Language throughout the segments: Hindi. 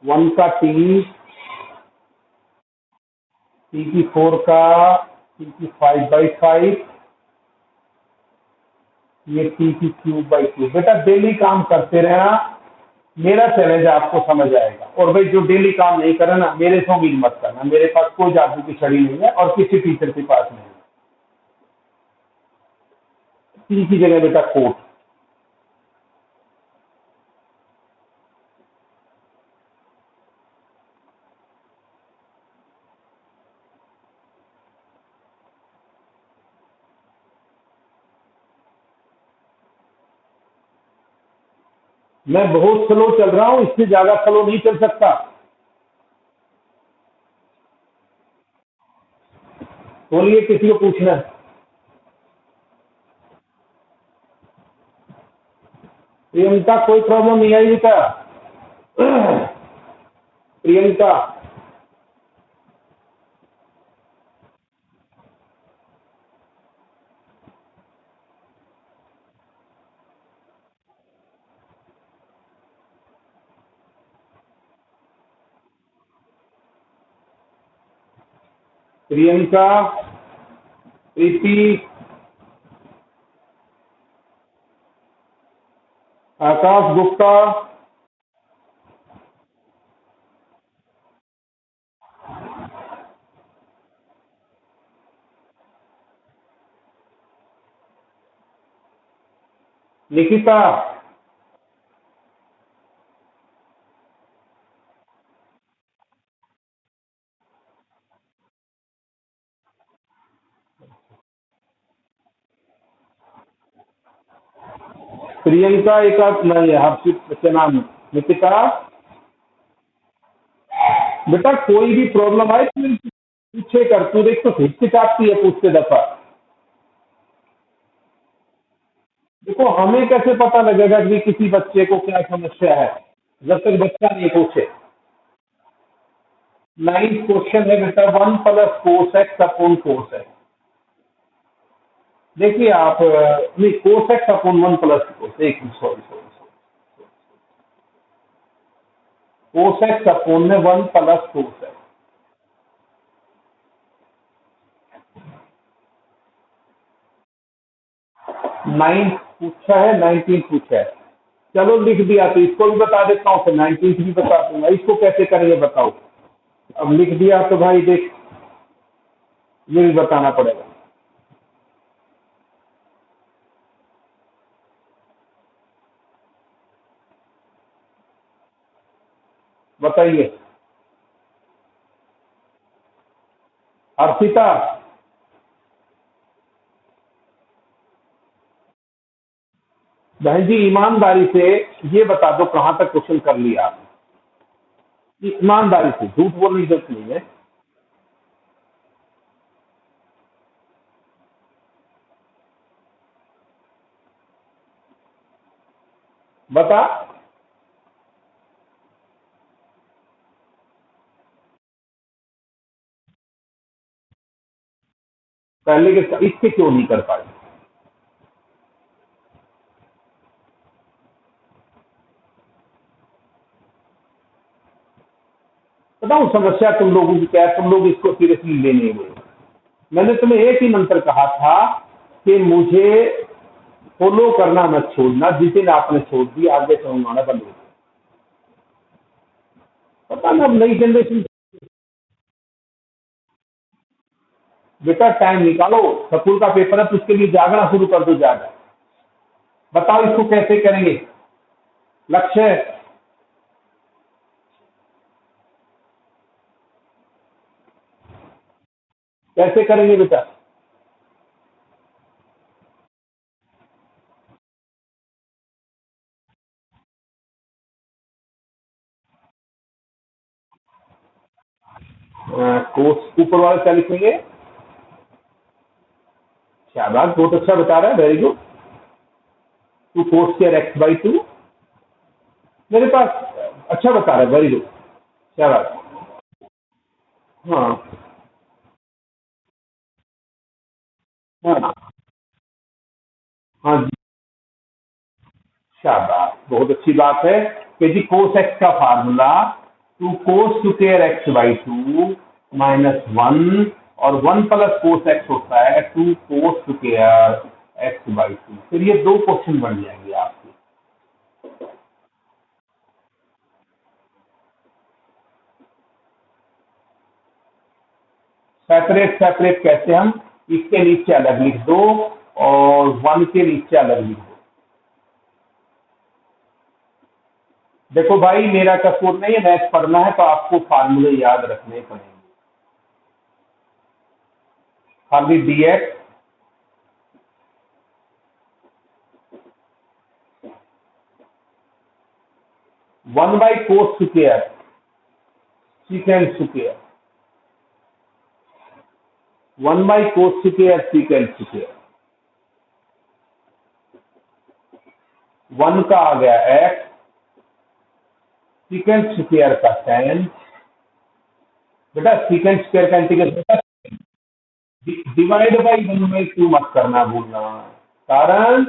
1 का टी की 4 का टी की 5/5, ये टी की क्यूब/क्यूब। बेटा डेली काम करते रहना, मेरा चैलेंज आपको समझ आएगा। और भाई जो डेली काम नहीं करे ना, मेरे से उम्मीद मत करना, मेरे पास कोई जादू की छड़ी नहीं है और किसी टीचर के पास नहीं है। टी की जगह बेटा कोट। मैं बहुत स्लो चल रहा हूं, इससे ज्यादा स्लो नहीं चल सकता। बोलिए किसी को पूछना है? प्रियंका कोई प्रॉब्लम नहीं आई बेटा। प्रियंका, प्रियंका, प्रीति, आकाश गुप्ता, निकिता, प्रियंका एक आध नहीं है आपकी, क्या नाम है? निकिता। बेटा कोई भी प्रॉब्लम आए तो पूछे कर, तू देख तो हिचकिचाती है पूछते दफा। देखो हमें कैसे पता लगेगा कि किसी बच्चे को क्या समस्या है जब तक बच्चा नहीं पूछे। 9th क्वेश्चन है बेटा, 1 + cos x upon cos x। देखिए आप नहीं, cos x अपॉन 1 + cos, एक sorry sorry cos x upon में 1 + cos x। 9th पूछा है, 19th पूछा है। चलो लिख दिया तो इसको भी बता देता हूँ, फिर 19th भी बता दूंगा। इसको कैसे करेंगे बताओ? अब लिख दिया तो भाई देख, ये भी बताना पड़ेगा। बताइए अर्पिता। बहन जी ईमानदारी से ये बता दो कहां तक क्वेश्चन कर लिया आपने? ईमानदारी से, झूठ बोलने की जरूरत नहीं है। बता। पहले के इसके क्यों नहीं कर पाए? बताऊं समस्या तुम लोगों की क्या है? तुम लोग इसको सीरियसली लेने हुए। मैंने तुम्हें एक ही मंत्र कहा था कि मुझे फॉलो करना मत छोड़ना, जिस दिन आपने छोड़ दिया आगे समझाना बंद हो गया। पता ना अब नई जनरेशन। बेटा टाइम निकालो, स्कूल का पेपर है तो उसके लिए जागना शुरू कर दो ज्यादा। बताओ इसको कैसे करेंगे? लक्ष्य कैसे करेंगे बेटा? कोर्स ऊपर वाले क्या लिखेंगे? शाबाश, बहुत अच्छा बता रहा है, वेरी गुड। 2 cos2 मेरे पास अच्छा बता रहा है, वेरी गुड, शाबाश। हाँ हाँ हाँ जी, शाबाश, बहुत अच्छी बात है कि जी cos x का formula 2 cos square x by 2 minus 1 और 1 प्लस कोस एक्स होता है 2 कोस स्क्वायर एक्स बाई 2। फिर ये 2 क्वेश्चन बन जाएंगे आपके। सेपरेट सेपरेट कैसे, हम इसके नीचे अलग लिख दो और 1 के नीचे अलग लिख दो। देखो भाई मेरा कसूर नहीं है, मैथ पढ़ना है तो आपको फार्मूले याद रखने पड़ेंगे। खाली dx 1 by cos square secant square 1 by cos square secant square 1 का आ गया x सीकेंड स्क्वायर का tan। बेटा सीकेंड स्क्वायर का इंटीग्रेशन डिवाइड बाई 1/2 मत करना भूलना, कारण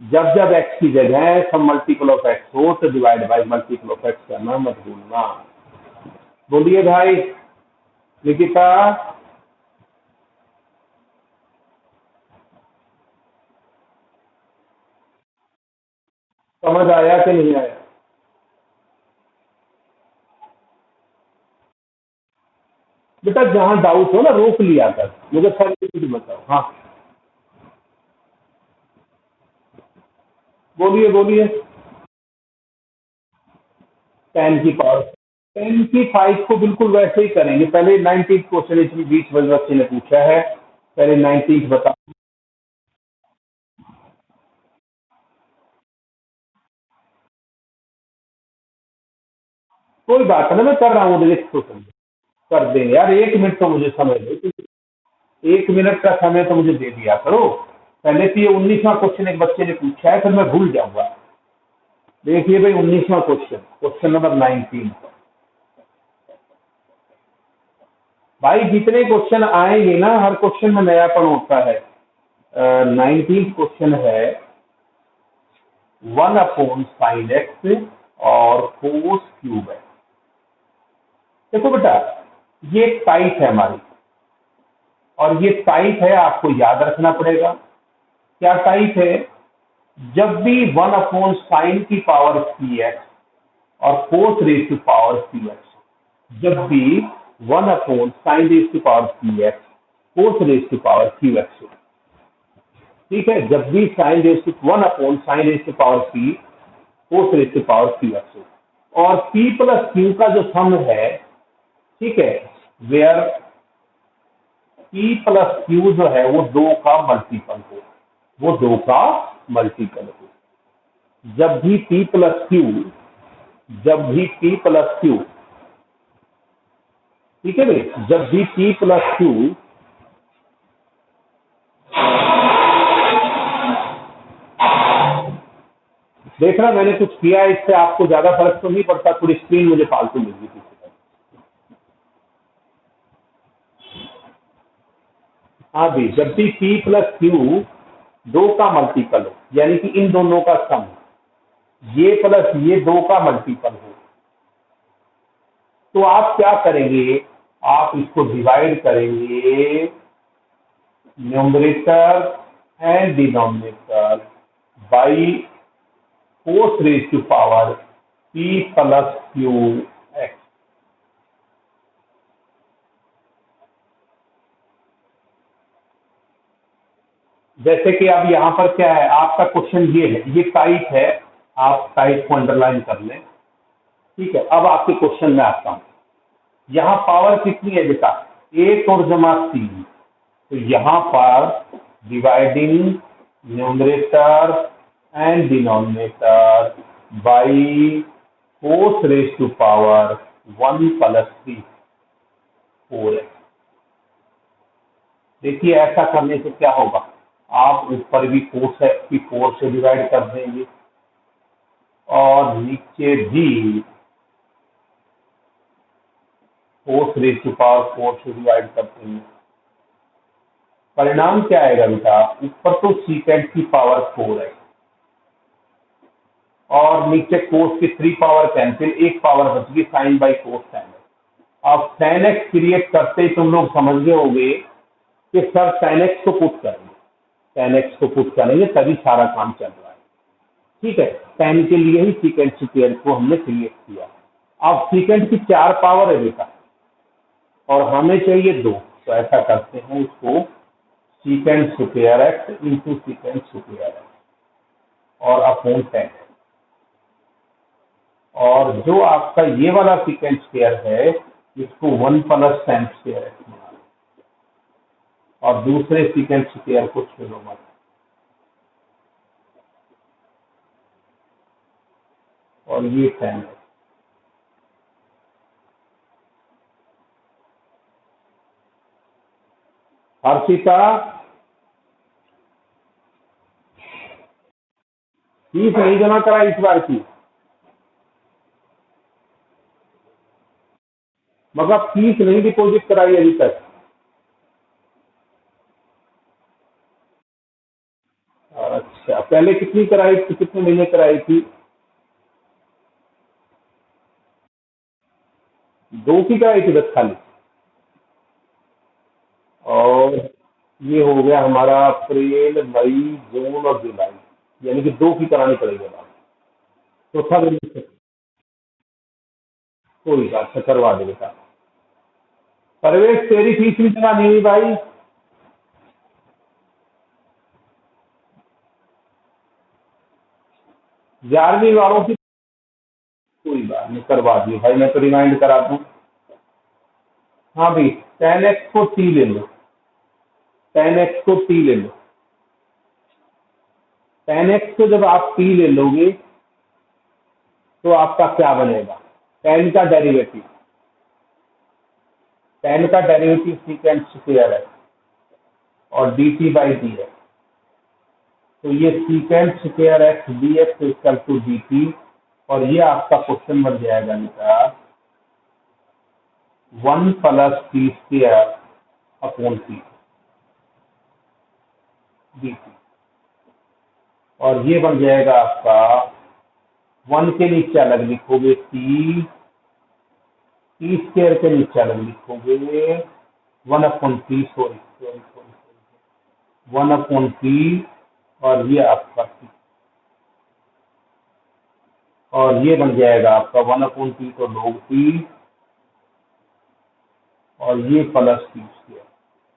जब जब x की जगह सब मल्टीपल ऑफ x हो तो divide by multiple of x करना मत भूलना। बोलिए भाई निकिता। समझ आया कि नहीं आया? बेटा जहां डाउट हो ना रोक लिया कर, मुझे सर बताओ। हाँ बोलिए बोलिए। 10 की पावर 10 की 5 को बिल्कुल वैसे ही करेंगे। पहले 19 क्वेश्चन इसमें बीच बच्चे ने पूछा है, पहले 19 बताओ। कोई बात नहीं, मैं कर रहा हूँ डिलीट तो कर देंगे यार। 1 मिनट तो मुझे समय दो, 1 मिनट का समय तो मुझे दे दिया करो। पहले तो ये 19वां क्वेश्चन एक बच्चे ने पूछा है, फिर मैं भूल जाऊंगा। देखिए भाई 19वां क्वेश्चन, क्वेश्चन नंबर 19। भाई जितने क्वेश्चन आएंगे ना हर क्वेश्चन में नयापन होता है। 19 क्वेश्चन है 1/sin x और cos क्यूब है। देखो बेटा ये एक टाइप है हमारी, और ये टाइप है आपको याद रखना पड़ेगा। क्या टाइप है? जब भी 1/sin की पावर px और cos raise to power qx, जब भी 1/sin raise to power px cos raise to power qx हो, ठीक है, जब भी sine raise to 1/sin raise to power p cos raise to power qx हो, और p प्लस q का जो सम है, ठीक है, वेयर p प्लस q जो है वो 2 का मल्टीपल हो, वो 2 का मल्टीपल हो। जब भी p प्लस q, जब भी p प्लस q, ठीक है भाई, जब भी p प्लस q, देखना मैंने कुछ किया इससे आपको ज्यादा फर्क तो नहीं पड़ता, थोड़ी स्क्रीन मुझे फालतू मिल गई थी। हाँ जी, जब भी p प्लस क्यू 2 का मल्टीपल हो, यानी कि इन दोनों का सम, ये प्लस ये 2 का मल्टीपल हो, तो आप क्या करेंगे? आप इसको डिवाइड करेंगे numerator and denominator by cos raise to power p plus q x. जैसे कि अब यहाँ पर क्या है, आपका क्वेश्चन ये है, ये टाइप है, आप टाइप को अंडरलाइन कर लें, ठीक है। अब आपके क्वेश्चन में आता हूँ। यहाँ पावर कितनी है बेटा? 1 और जमा 3, तो यहाँ पर dividing numerator and denominator by cos raise to power 1 plus 3 4 है। देखिए ऐसा करने से क्या होगा, आप ऊपर भी cos है कि 4 से डिवाइड कर देंगे और नीचे भी cos रेज टू पावर 4 से डिवाइड कर देंगे। परिणाम क्या आएगा बेटा? ऊपर तो सीकेंड की पावर 4 है और नीचे कोस की 3 पावर कैंसिल, एक पावर बच गई sine by cos tan x। अब tan x क्रिएट करते ही तुम लोग समझ गए होंगे कि सर tan x को पुट करेंगे, tan x को पुट करेंगे तभी सारा काम चल रहा है। ठीक है, tan के लिए ही सीकेंट स्क्वायर को हमने क्रिएट किया। अब सीकेंट की 4 पावर है बेटा और हमें चाहिए 2, तो ऐसा करते हैं इसको secant square x into secant square x और अपॉन 10। और जो आपका ये वाला सीकेंट स्क्वायर है इसको 1 प्लस tan स्क्वायर एक्स बना लो और दूसरे सीकेंट स्क्वायर को छोड़ो मत। और ये tan है। हर्षिता फीस नहीं जमा करा इस बार की, मगर फीस नहीं डिपॉजिट कराई अभी तक। अच्छा, पहले कितनी कराई थी, कितने महीने कराई थी? 2 की कराई थी बस खाली। और ये हो गया हमारा अप्रैल मई जून और जुलाई, यानी कि 2 की करानी पड़ेगी अब। चौथा दिन कोई बात नहीं, करवा दे बेटा। परवेश तेरी फीस भी जमा नहीं हुई भाई। 11वीं वालों की कोई बात नहीं, करवा दी भाई, मैं तो रिमाइंड करा दूं। हाँ भाई, tan x को t ले लो, tan x को t ले लो। tan x को जब आप t ले लोगे तो आपका क्या बनेगा? tan का डेरिवेटिव, tan का डेरिवेटिव सीकेंट स्क्वायर है और dt बाई डी एक्स। तो ये secant square x d x equal to d t, और ये आपका क्वेश्चन बन जाएगा बेटा 1 plus t square upon t d t. और ये बन जाएगा आपका 1 के नीचे अलग लिखोगे टी, टी स्क्वायर के नीचे अलग लिखोगे 1 upon T, sorry 1 upon T, और ये आपका टी, और ये बन जाएगा आपका 1 अपॉन टी तो log टी, और ये plus t square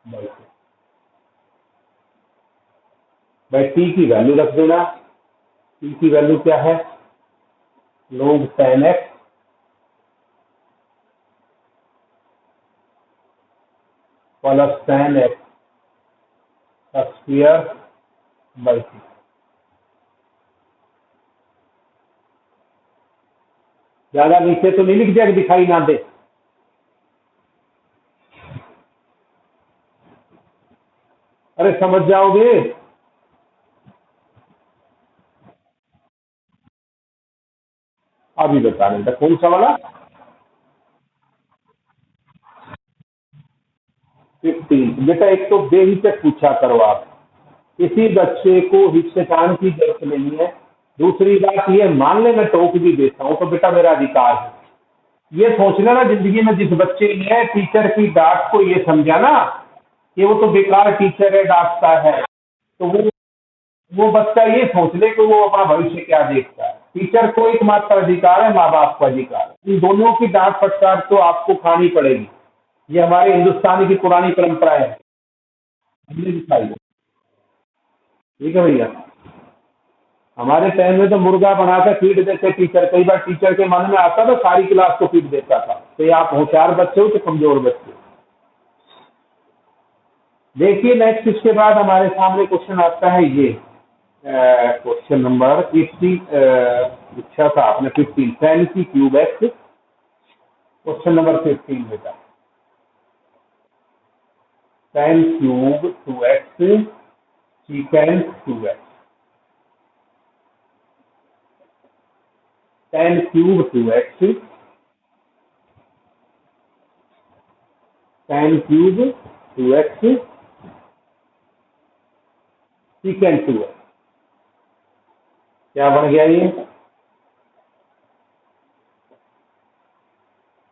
by T. भाई टी की वैल्यू रख देना, टी की वैल्यू क्या है? log tan x plus tan x का स्क्वायर बाई टी। ज्यादा नीचे तो नहीं लिख दिया कि दिखाई ना दे? अरे समझ जाओगे। अभी बता रहे कौन सा वाला? 15। बेटा एक तो बेहिचक पूछा करो आप, किसी बच्चे को हिचकिचाने की जरूरत नहीं है। दूसरी बात ये, मान ले मैं टोक भी देता हूँ तो बेटा मेरा अधिकार है। ये सोचना ना जिंदगी में जिस बच्चे ने टीचर की डांट को ये समझा ना कि वो तो बेकार टीचर है, डांटता है, तो वो बच्चा ये सोच ले कि वो अपना भविष्य क्या देखता है। टीचर को एकमात्र अधिकार है, माँ बाप का अधिकार है। इन दोनों की डांट फटकार तो आपको खानी पड़ेगी। ये हमारे हिंदुस्तानी की पुरानी परंपरा है, हमने दिखाई है। ठीक है भैया, हमारे टाइम में तो मुर्गा बनाकर फीड देते टीचर। कई बार टीचर के मन में आता था सारी क्लास को फीड देता था, तो ये आप होशियार बच्चे हो तो कमजोर बच्चे हो। देखिए नेक्स्ट, इसके बाद हमारे सामने क्वेश्चन आता है ये क्वेश्चन नंबर 50। पूछा था आपने 15 tan की क्यूब एक्स, क्वेश्चन नंबर 15 बेटा। tan cube 2x secant 2x, tan cube 2x, tan cube 2x secant 2x। क्या बन गया ये?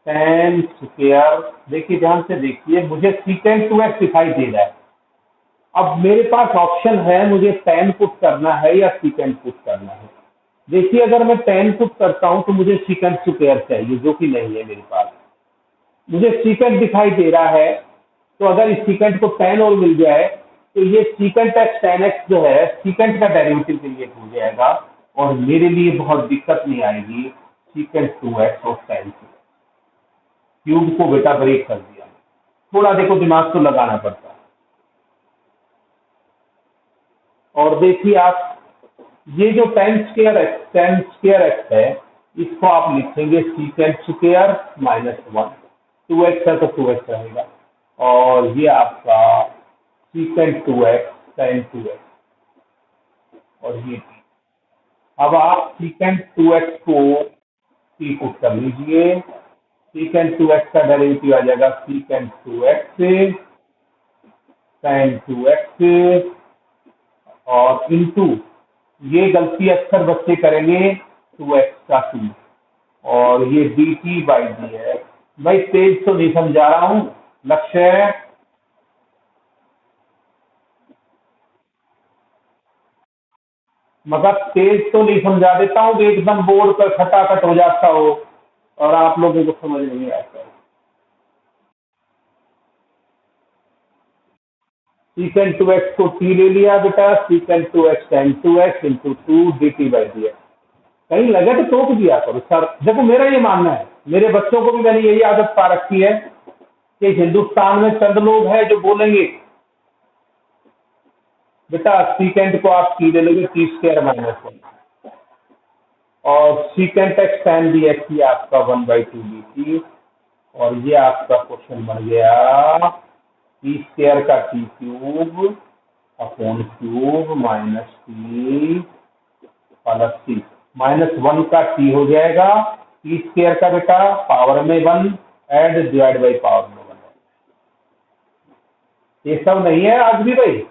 tan स्क्वायर, देखिए ध्यान से देखिए, मुझे सीकेंट 2x दिखाई दे रहा है। अब मेरे पास ऑप्शन है, मुझे tan पुट करना है या सीकेंट पुट करना है। देखिए अगर मैं tan पुट करता हूं तो मुझे सीकेंट स्क्वायर चाहिए, जो कि नहीं है मेरे पास। मुझे सीकेंट दिखाई दे रहा है, तो अगर इस सीकेंट को tan और मिल जाए तो ये सीकेंट एक्स tan x जो है सीकेंट का डेरिवेटिव क्रिएट हो जाएगा और मेरे लिए बहुत दिक्कत नहीं आएगी। सीकेंट 2x और tan क्यूब को बेटा ब्रेक कर दिया। थोड़ा देखो दिमाग तो लगाना पड़ता है। और देखिए आप, ये जो tan स्क्वायर एक्स है, इसको आप लिखेंगे सीकेंट स्क्वायर -1, 2x है तो 2x रहेगा, और ये आपका सीकेंट 2x tan 2x, और ये t। अब आप सीकेंट 2x को t पुट कर लीजिए, सीकेंट 2x का डेरिवेटिव आ जाएगा सीकेंट 2x tan 2x, और इनटू, ये गलती अक्सर बच्चे करेंगे 2x का 2, और ये dt/dx। भाई तेज तो नहीं समझा रहा हूं, लक्ष्य है। मगर तेज तो नहीं समझा देता हूं कि एकदम बोर्ड पर खटाखट हो जाता हो और आप लोगों को समझ नहीं आता। सीकेंट 2x को t ले लिया बेटा, secant 2x tan 2x into 2 dt/dx। कहीं लगे तो टोक दिया करो सर। देखो मेरा ये मानना है, मेरे बच्चों को भी मैंने यही आदत पा रखी है कि हिंदुस्तान में चंद लोग हैं जो बोलेंगे बेटा सीकेंट को आप टी ले लोगे t² -1, और सीकेंट एक्स tan dx ये आपका 1/2 dt, और ये आपका क्वेश्चन बन गया t² का t³ upon cube minus t plus t, -1 का t हो जाएगा, t² का बेटा पावर में 1 ऐड डिवाइड बाई पावर में 1। ये सब नहीं है आज भी भाई।